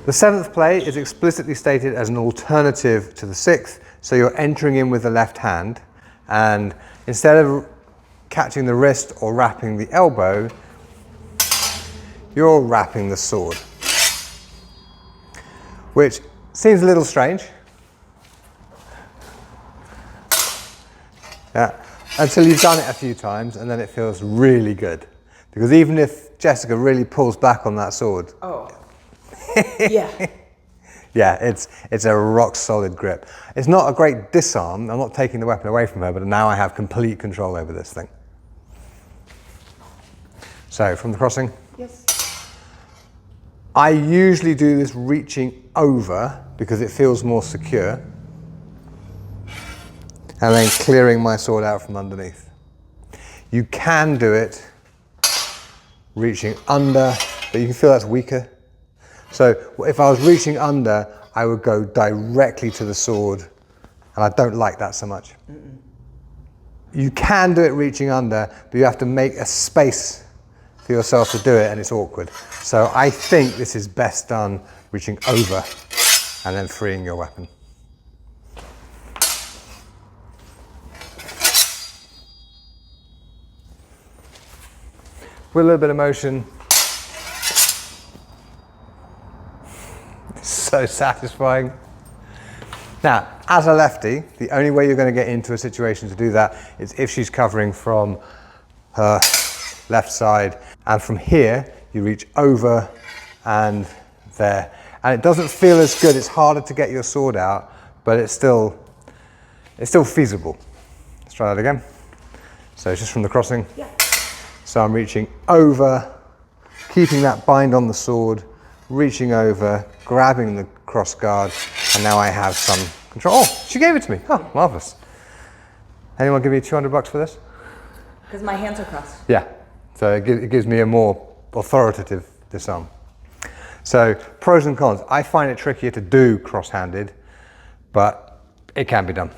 The 7th play is explicitly stated as an alternative to the 6th, so you're entering in with the left hand, and instead of catching the wrist or wrapping the elbow, you're wrapping the sword, which seems a little strange. Yeah, until you've done it a few times, and then it feels really good. Because even if Jessica really pulls back on that sword, oh, yeah. Yeah, it's a rock solid grip. It's not a great disarm. I'm not taking the weapon away from her, but now I have complete control over this thing. So, from the crossing? Yes. I usually do this reaching over because it feels more secure. And then clearing my sword out from underneath. You can do it reaching under, but you can feel that's weaker. So if I was reaching under, I would go directly to the sword, and I don't like that so much. You can do it reaching under, but you have to make a space for yourself to do it, and it's awkward. So I think this is best done reaching over and then freeing your weapon. With a little bit of motion. So satisfying. Now, as a lefty, the only way you're going to get into a situation to do that is if she's covering from her left side, and from here you reach over and there. And it doesn't feel as good, it's harder to get your sword out, but it's still feasible. Let's try that again. So it's just from the crossing. Yeah. So I'm reaching over, keeping that bind on the sword, reaching over, grabbing the cross guard, and now I have some control. Oh, she gave it to me. Oh, marvelous. Anyone give me $200 for this? Because my hands are crossed. Yeah, so it gives me a more authoritative disarm. So pros and cons. I find it trickier to do cross-handed, but it can be done.